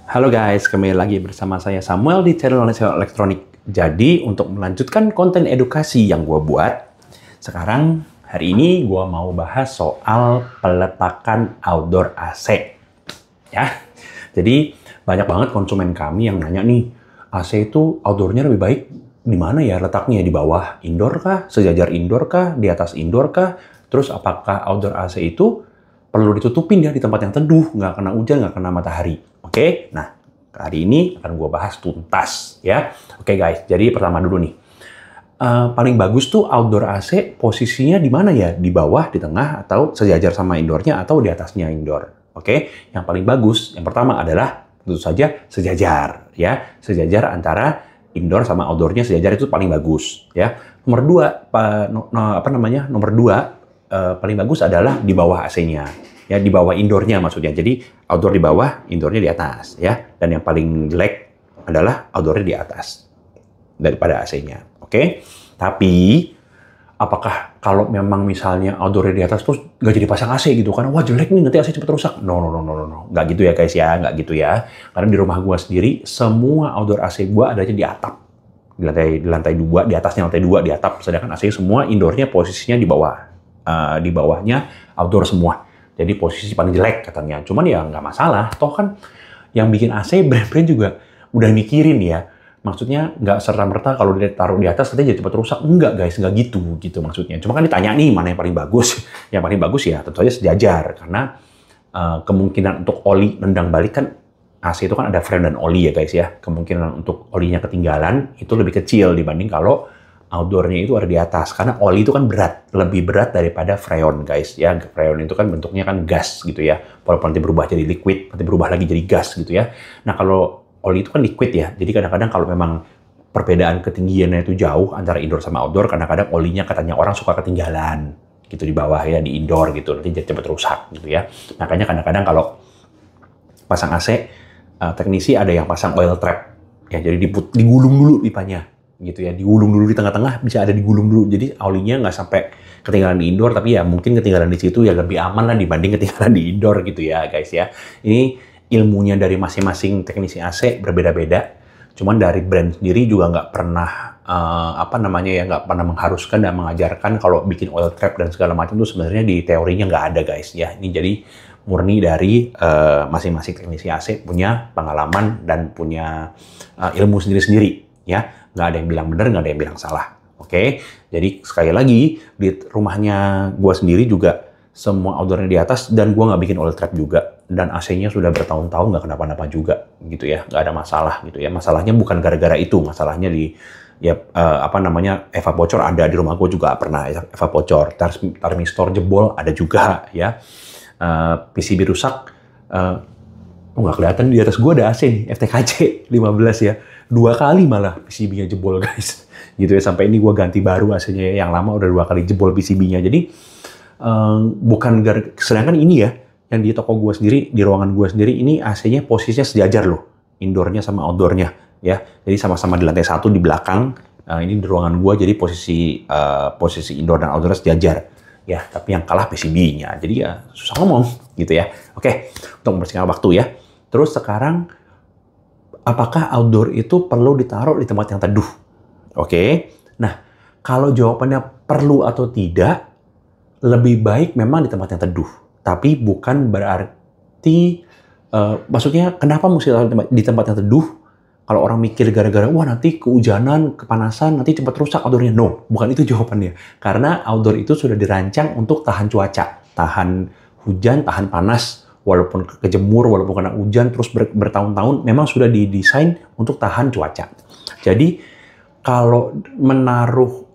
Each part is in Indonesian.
Halo guys, kembali lagi bersama saya Samuel di channel Nasional Elektronik. Jadi, untuk melanjutkan konten edukasi yang gue buat, sekarang hari ini gue mau bahas soal peletakan outdoor AC. Ya, jadi banyak banget konsumen kami yang nanya nih, AC itu outdoornya lebih baik di mana ya letaknya? Di bawah indoor kah? Sejajar indoor kah? Di atas indoor kah? Terus apakah outdoor AC itu perlu ditutupin ya di tempat yang teduh, nggak kena hujan, nggak kena matahari? Oke, nah hari ini akan gue bahas tuntas ya. Oke guys, jadi pertama dulu nih. Paling bagus tuh outdoor AC posisinya di mana ya? Di bawah, di tengah, atau sejajar sama indoornya, atau di atasnya indoor. Oke, yang paling bagus, yang pertama adalah tentu saja sejajar ya. Sejajar antara indoor sama outdoornya sejajar itu paling bagus ya. Nomor dua, nomor dua paling bagus adalah di bawah AC-nya. Ya, di bawah indoornya maksudnya. Jadi outdoor di bawah, indoornya di atas ya. Dan yang paling jelek adalah outdoornya di atas daripada AC-nya. Oke? Tapi apakah kalau memang misalnya outdoornya di atas terus nggak jadi pasang AC gitu kan? Wah jelek nih, nanti AC cepet rusak. No. Nggak gitu ya guys ya, nggak gitu ya. Karena di rumah gua sendiri, semua outdoor AC gua adanya di atap. Di lantai 2, di atasnya lantai 2, di atap. Sedangkan AC semua indoornya posisinya di bawah. Di bawahnya outdoor semua. Jadi posisi paling jelek katanya. Cuman ya nggak masalah. Toh kan yang bikin AC brand-brand juga udah mikirin ya. Maksudnya nggak serta-merta kalau ditaruh di atas nanti jadi cepat rusak. Enggak guys, nggak gitu maksudnya. Cuma kan ditanya nih mana yang paling bagus. Yang paling bagus ya tentu saja sejajar. Karena kemungkinan untuk oli nendang balik kan AC itu kan ada frame dan oli ya guys ya. Kemungkinan untuk olinya ketinggalan itu lebih kecil dibanding kalau outdoornya itu ada di atas. Karena oli itu kan berat, lebih berat daripada freon guys ya. Freon itu kan bentuknya kan gas gitu ya. Walaupun nanti berubah jadi liquid, nanti berubah lagi jadi gas gitu ya. Nah kalau oli itu kan liquid ya. Jadi kadang-kadang kalau memang perbedaan ketinggiannya itu jauh antara indoor sama outdoor, kadang-kadang olinya katanya orang suka ketinggalan gitu di bawah ya, di indoor gitu. Nanti jadi cepat rusak gitu ya. Makanya kadang-kadang kalau pasang AC, teknisi ada yang pasang oil trap. Ya, jadi digulung dulu pipanya gitu ya, digulung dulu di tengah-tengah, bisa ada digulung dulu, jadi olinya nggak sampai ketinggalan di indoor, tapi ya mungkin ketinggalan di situ ya lebih aman lah dibanding ketinggalan di indoor gitu ya guys ya. Ini ilmunya dari masing-masing teknisi AC berbeda-beda, cuman dari brand sendiri juga nggak pernah nggak pernah mengharuskan dan mengajarkan kalau bikin oil trap dan segala macam itu sebenarnya di teorinya nggak ada guys ya. Ini jadi murni dari masing-masing teknisi AC punya pengalaman dan punya ilmu sendiri-sendiri ya. Nggak ada yang bilang benar, nggak ada yang bilang salah. Oke, jadi sekali lagi di rumahnya gue sendiri juga semua outdoornya di atas dan gue nggak bikin oil trap juga, dan AC-nya sudah bertahun-tahun nggak kenapa-napa juga gitu ya, nggak ada masalah gitu ya. Masalahnya bukan gara-gara itu, masalahnya di EVA bocor ada di rumah gue juga pernah EVA bocor, termistor jebol ada juga ya, PCB rusak. Nggak kelihatan di atas gue ada AC nih, FTKC 15 ya. 2 kali malah PCB-nya jebol guys. Gitu ya, sampai ini gue ganti baru AC-nya, yang lama udah 2 kali jebol PCB-nya. Jadi sedangkan ini ya, yang di toko gue sendiri, di ruangan gue sendiri, ini AC-nya posisinya sejajar loh. Indoor-nya sama outdoor-nya ya. Jadi sama-sama di lantai 1 di belakang. Ini di ruangan gue, jadi posisi indoor dan outdoor sejajar. Ya, tapi yang kalah PCB-nya. Jadi ya susah ngomong gitu ya. Oke, untuk mempersingkat waktu ya. Terus sekarang, apakah outdoor itu perlu ditaruh di tempat yang teduh? Oke, nah kalau jawabannya perlu atau tidak, lebih baik memang di tempat yang teduh. Tapi bukan berarti, maksudnya kenapa mesti di tempat yang teduh? Kalau orang mikir gara-gara, wah nanti kehujanan, kepanasan, nanti cepat rusak outdoornya. No, bukan itu jawabannya. Karena outdoor itu sudah dirancang untuk tahan cuaca, tahan hujan, tahan panas, walaupun kejemur, walaupun kena hujan, terus bertahun-tahun, memang sudah didesain untuk tahan cuaca. Jadi, kalau menaruh,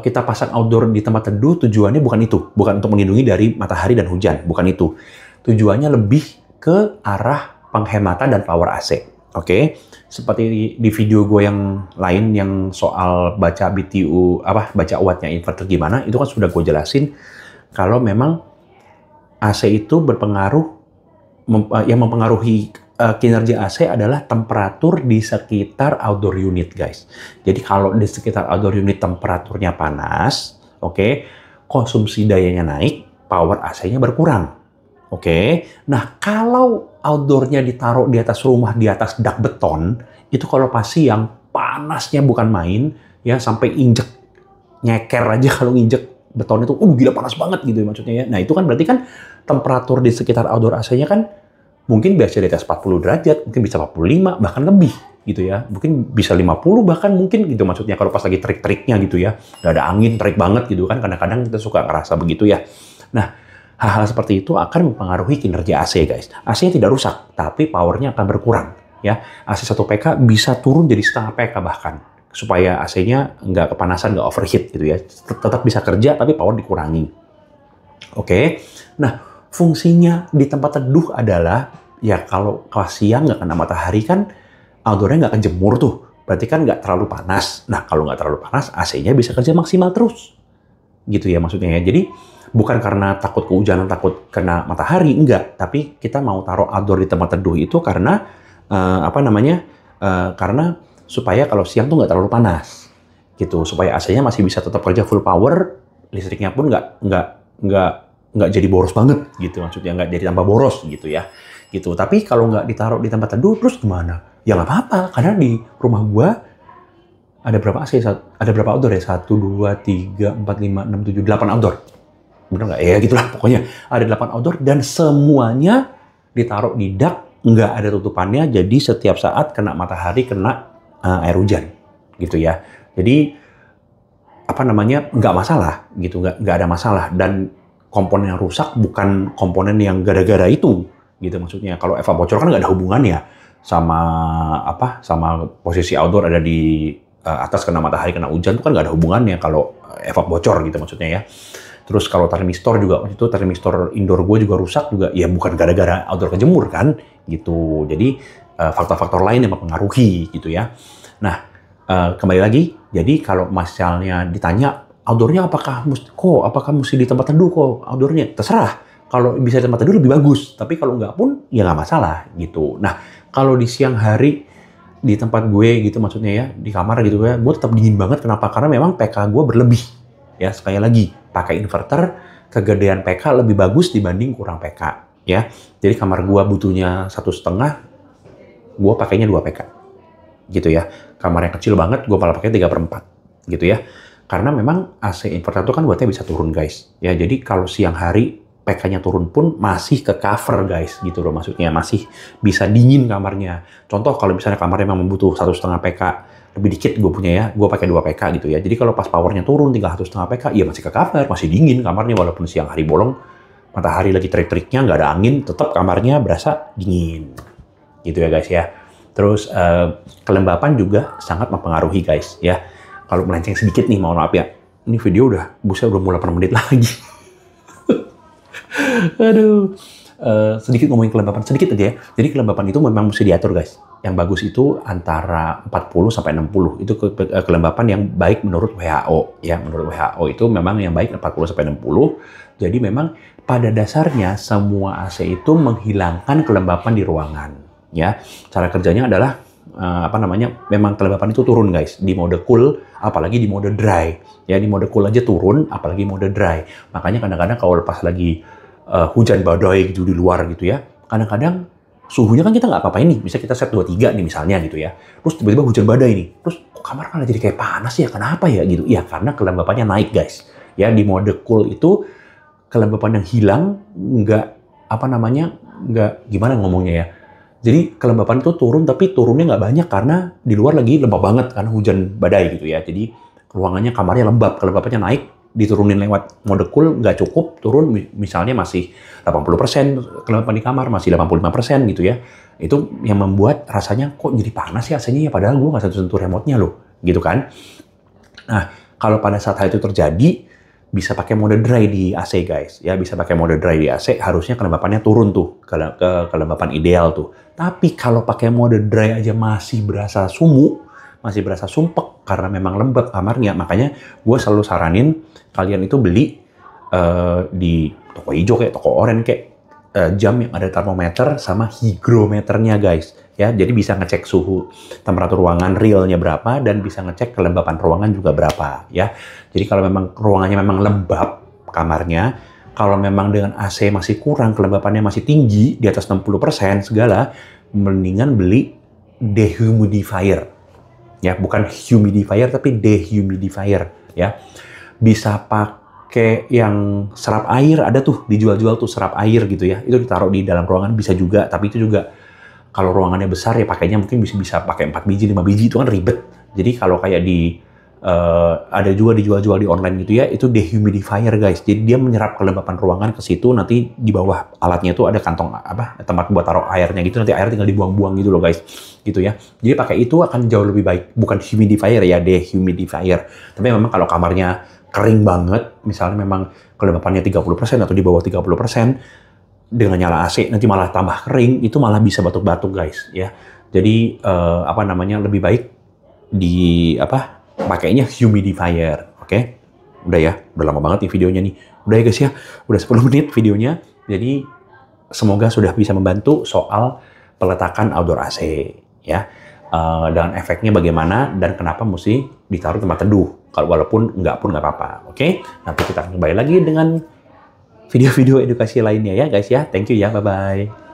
kita pasang outdoor di tempat teduh, tujuannya bukan itu. Bukan untuk melindungi dari matahari dan hujan, bukan itu. Tujuannya lebih ke arah penghematan dan power AC. Oke? Seperti di video gue yang lain, yang soal baca BTU, baca wattnya inverter gimana, itu kan sudah gue jelasin, kalau memang AC itu berpengaruh, yang mempengaruhi kinerja AC adalah temperatur di sekitar outdoor unit, guys. Jadi kalau di sekitar outdoor unit temperaturnya panas, oke, konsumsi dayanya naik, power AC-nya berkurang. Oke. Nah, kalau outdoornya ditaruh di atas rumah, di atas dak beton, itu kalau pas siang, panasnya bukan main, ya sampai injek, nyeker aja kalau nginjek beton itu, gila panas banget gitu ya maksudnya ya. Nah, itu kan berarti kan temperatur di sekitar outdoor AC-nya kan mungkin biasa di atas 40 derajat, mungkin bisa 45, bahkan lebih gitu ya. Mungkin bisa 50 bahkan mungkin gitu maksudnya kalau pas lagi terik-teriknya gitu ya. Nggak ada angin, terik banget gitu kan. Kadang-kadang kita suka ngerasa begitu ya. Nah, hal-hal seperti itu akan mempengaruhi kinerja AC, guys. AC-nya tidak rusak, tapi powernya akan berkurang. Ya, AC 1 PK bisa turun jadi setengah PK bahkan. Supaya AC-nya nggak kepanasan, nggak overheat gitu ya. Tetap bisa kerja, tapi power dikurangi. Oke. Nah, fungsinya di tempat teduh adalah, ya kalau siang nggak kena matahari kan, outdoor-nya nggak kejemur tuh. Berarti kan nggak terlalu panas. Nah, kalau nggak terlalu panas, AC-nya bisa kerja maksimal terus. Gitu ya maksudnya ya. Jadi, bukan karena takut kehujanan, takut kena matahari, enggak. Tapi kita mau taruh outdoor di tempat teduh itu karena, karena supaya kalau siang tuh nggak terlalu panas. Gitu. Supaya AC-nya masih bisa tetap kerja full power, listriknya pun nggak jadi boros banget gitu maksudnya, nggak jadi tambah boros gitu ya gitu. Tapi kalau nggak ditaruh di tempat teduh terus gimana? Ya nggak apa-apa, karena di rumah gua ada berapa AC? Ada berapa outdoor ya? 1, 2, 3, 4, 5, 6, 7, 8 outdoor. Bener nggak? Ya gitulah pokoknya. Ada 8 outdoor dan semuanya ditaruh di dak, nggak ada tutupannya, jadi setiap saat kena matahari, kena air hujan gitu ya. Jadi nggak masalah gitu, nggak ada masalah. Dan komponen yang rusak bukan komponen yang gara-gara itu gitu maksudnya. Kalau EVA bocor kan nggak ada hubungannya sama sama posisi outdoor ada di atas kena matahari, kena hujan, itu kan nggak ada hubungannya kalau EVA bocor gitu maksudnya ya. Terus kalau termistor juga, waktu itu termistor indoor gue juga rusak juga, ya bukan gara-gara outdoor kejemur kan gitu. Jadi faktor-faktor lain yang mempengaruhi gitu ya. Nah, kembali lagi, jadi kalau misalnya ditanya outdoor-nya apakah mesti di tempat teduh kok outdoor-nya? Terserah. Kalau bisa di tempat teduh lebih bagus. Tapi kalau nggak pun, ya nggak masalah gitu. Nah, kalau di siang hari di tempat gue gitu maksudnya ya, di kamar gitu ya, gue tetap dingin banget. Kenapa? Karena memang PK gue berlebih. Ya, sekali lagi, pakai inverter, kegedean PK lebih bagus dibanding kurang PK. Ya, jadi kamar gue butuhnya 1,5, gue pakainya 2 PK. Gitu ya. Kamar yang kecil banget, gue malah pakai 3/4. Gitu ya. Karena memang AC inverter itu kan wattnya bisa turun, guys. Ya, jadi kalau siang hari PK-nya turun pun masih ke cover, guys. Gitu loh maksudnya. Masih bisa dingin kamarnya. Contoh kalau misalnya kamarnya memang membutuh 1,5 PK, lebih dikit gue punya ya, gue pakai 2 PK gitu ya. Jadi kalau pas powernya turun tinggal 1,5 PK, ya masih ke cover, masih dingin kamarnya walaupun siang hari bolong, matahari lagi terik-teriknya, nggak ada angin, tetap kamarnya berasa dingin. Gitu ya, guys ya. Terus kelembapan juga sangat mempengaruhi, guys ya. Kalau melenceng sedikit nih, mohon maaf ya. Ini video udah mulai 8 menit lagi. Aduh. Sedikit ngomongin kelembapan, sedikit aja ya. Jadi kelembapan itu memang mesti diatur, guys. Yang bagus itu antara 40 sampai 60. Itu kelembapan yang baik menurut WHO. Ya, menurut WHO itu memang yang baik 40 sampai 60. Jadi memang pada dasarnya semua AC itu menghilangkan kelembapan di ruangan. Ya, cara kerjanya adalah memang kelembapan itu turun, guys, di mode cool, apalagi di mode dry. Ya, di mode cool aja turun, apalagi mode dry. Makanya kadang-kadang kalau lepas lagi hujan badai gitu di luar gitu ya, kadang-kadang suhunya kan kita nggak apa-apain nih, bisa kita set 23 nih misalnya gitu ya. Terus tiba-tiba hujan badai nih, terus kok kamar malah jadi kayak panas ya, kenapa ya gitu? Ya karena kelembapannya naik, guys. Ya, di mode cool itu kelembapan yang hilang, nggak gimana ngomongnya ya. Jadi kelembapan itu turun, tapi turunnya nggak banyak karena di luar lagi lembab banget karena hujan badai gitu ya. Jadi ruangannya, kamarnya lembab, kelembapannya naik, diturunin lewat mode cool nggak cukup, turun misalnya masih 80% kelembapan di kamar, masih 85% gitu ya. Itu yang membuat rasanya kok jadi panas ya AC-nya ya, padahal gue nggak sentuh remote-nya loh, gitu kan. Nah, kalau pada saat hal itu terjadi, bisa pakai mode dry di AC, guys. Ya, bisa pakai mode dry di AC, harusnya kelembapannya turun tuh, ke kelembapan ideal tuh. Tapi kalau pakai mode dry aja masih berasa masih berasa sumpek karena memang lembab kamarnya. Makanya gue selalu saranin kalian itu beli di toko hijau kayak toko oranye kayak jam yang ada termometer sama hygrometernya, guys. Ya, jadi bisa ngecek suhu temperatur ruangan realnya berapa dan bisa ngecek kelembapan ruangan juga berapa ya. Jadi kalau memang ruangannya memang lembab kamarnya, kalau memang dengan AC masih kurang, kelembapannya masih tinggi, di atas 60% segala, mendingan beli dehumidifier. Ya, bukan humidifier, tapi dehumidifier. Ya, bisa pakai yang serap air, ada tuh, dijual-jual tuh serap air gitu ya. Itu ditaruh di dalam ruangan bisa juga, tapi itu juga kalau ruangannya besar ya pakainya mungkin bisa pakai 4 biji, 5 biji, itu kan ribet. Jadi kalau kayak ada juga dijual-jual di online gitu ya, itu dehumidifier guys. Jadi dia menyerap kelembapan ruangan ke situ, nanti di bawah alatnya itu ada kantong tempat buat taruh airnya gitu, nanti air tinggal dibuang-buang gitu loh guys. Gitu ya. Jadi pakai itu akan jauh lebih baik, bukan humidifier ya, dehumidifier. Tapi memang kalau kamarnya kering banget, misalnya memang kelembapannya 30% atau di bawah 30%, dengan nyala AC nanti malah tambah kering, itu malah bisa batuk-batuk guys ya. Jadi lebih baik pakainya humidifier, oke? Udah ya, udah lama banget nih videonya nih. Udah ya guys ya, udah 10 menit videonya. Jadi semoga sudah bisa membantu soal peletakan outdoor AC ya. Dan efeknya bagaimana dan kenapa mesti ditaruh tempat teduh. Kalau walaupun enggak pun nggak apa-apa, oke? Nanti kita kembali lagi dengan video-video edukasi lainnya ya guys ya. Thank you ya, bye-bye.